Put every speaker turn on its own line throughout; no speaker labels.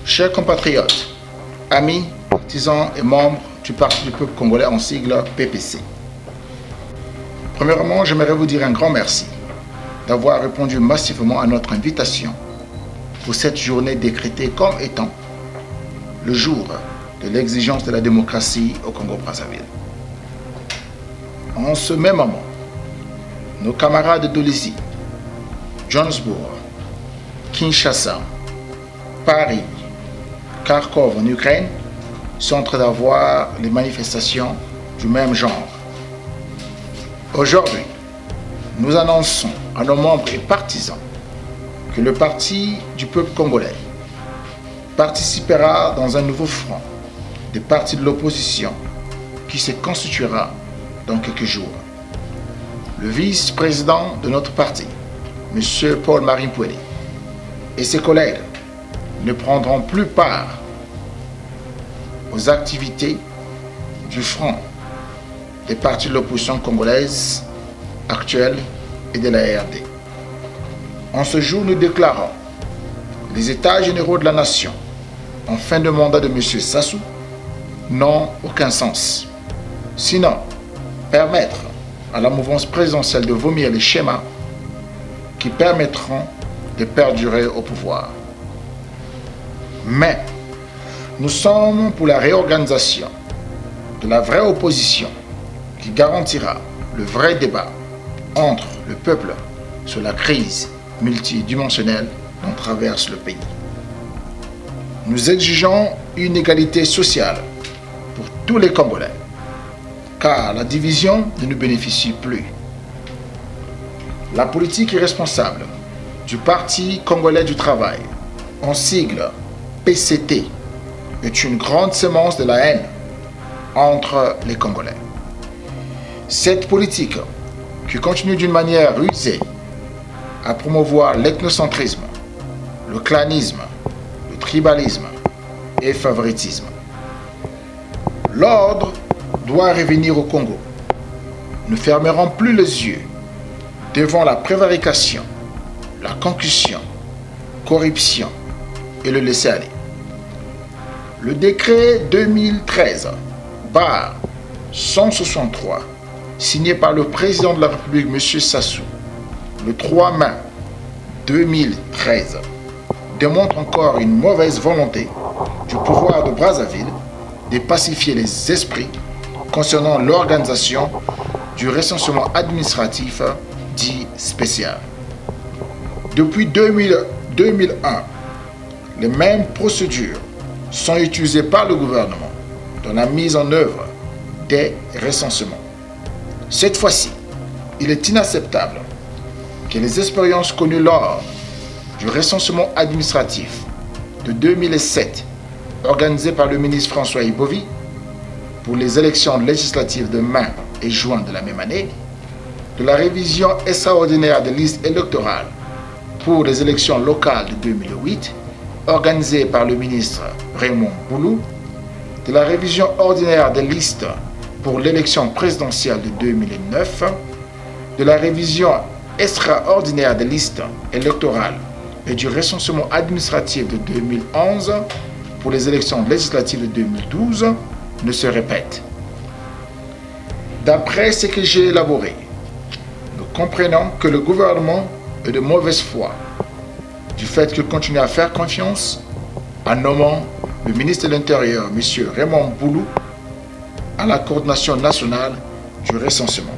Chers compatriotes, amis, partisans et membres du Parti du peuple congolais en sigle PPC. Premièrement, j'aimerais vous dire un grand merci d'avoir répondu massivement à notre invitation pour cette journée décrétée comme étant le jour de l'exigence de la démocratie au Congo-Brazzaville. En ce même moment, nos camarades d'Olizy, Johannesburg, Kinshasa, Paris, Kharkov en Ukraine sont en train d'avoir les manifestations du même genre. Aujourd'hui, nous annonçons à nos membres et partisans que le Parti du peuple congolais participera dans un nouveau front des partis de l'opposition qui se constituera dans quelques jours. Le vice-président de notre parti, M. Paul-Marie Mpouélé, et ses collègues ne prendront plus part aux activités du front des partis de l'opposition congolaise actuelle et de la RD. En ce jour, nous déclarons les États généraux de la nation en fin de mandat de M. Sassou n'ont aucun sens. Sinon, permettre à la mouvance présidentielle de vomir les schémas qui permettront de perdurer au pouvoir. Mais nous sommes pour la réorganisation de la vraie opposition qui garantira le vrai débat entre le peuple sur la crise multidimensionnelle dont traverse le pays. Nous exigeons une égalité sociale pour tous les Congolais, car la division ne nous bénéficie plus. La politique irresponsable du Parti congolais du travail, en sigle PCT, est une grande semence de la haine entre les Congolais. Cette politique, qui continue d'une manière rusée à promouvoir l'ethnocentrisme, le clanisme, le tribalisme et le favoritisme. L'ordre doit revenir au Congo. Nous ne fermerons plus les yeux devant la prévarication, la concussion, corruption et le laisser-aller. Le décret 2013-163, signé par le président de la République, M. Sassou, le 3 mai 2013, démontre encore une mauvaise volonté du pouvoir de Brazzaville de pacifier les esprits concernant l'organisation du recensement administratif dit spécial. Depuis 2001, les mêmes procédures sont utilisées par le gouvernement dans la mise en œuvre des recensements. Cette fois-ci, il est inacceptable que les expériences connues lors du recensement administratif de 2007, organisé par le ministre François Ibovi pour les élections législatives de mai et juin de la même année, de la révision extraordinaire des listes électorales pour les élections locales de 2008, organisée par le ministre Raymond Boulou, de la révision ordinaire des listes pour l'élection présidentielle de 2009, de la révision extraordinaire des listes électorales et du recensement administratif de 2011 pour les élections législatives de 2012 ne se répète. D'après ce que j'ai élaboré, nous comprenons que le gouvernement est de mauvaise foi du fait qu'il continue à faire confiance en nommant le ministre de l'Intérieur, M. Raymond Boulou, à la coordination nationale du recensement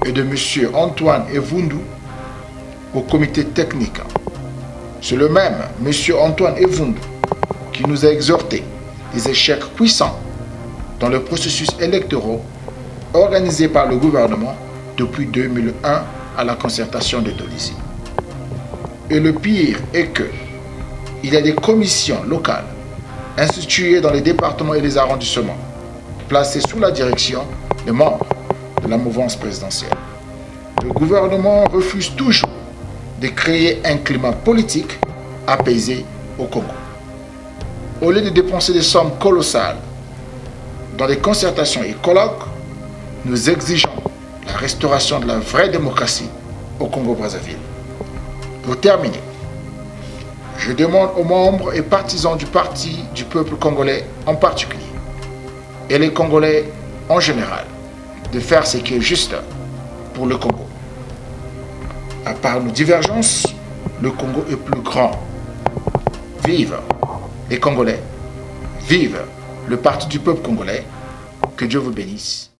et de M. Antoine Evundu au comité technique. C'est le même M. Antoine Evundu qui nous a exhorté des échecs puissants dans le processus électoral organisé par le gouvernement depuis 2001 à la concertation de Dolizy. Et le pire est que il y a des commissions locales instituées dans les départements et les arrondissements placées sous la direction des membres de la mouvance présidentielle. Le gouvernement refuse toujours de créer un climat politique apaisé au Congo. Au lieu de dépenser des sommes colossales dans des concertations et colloques, nous exigeons la restauration de la vraie démocratie au Congo-Brazzaville. Pour terminer, Je demande aux membres et partisans du Parti du peuple congolais en particulier, et les Congolais en général, de faire ce qui est juste pour le Congo. À part nos divergences, le Congo est plus grand. Vive les Congolais, vive le Parti du peuple congolais. Que Dieu vous bénisse.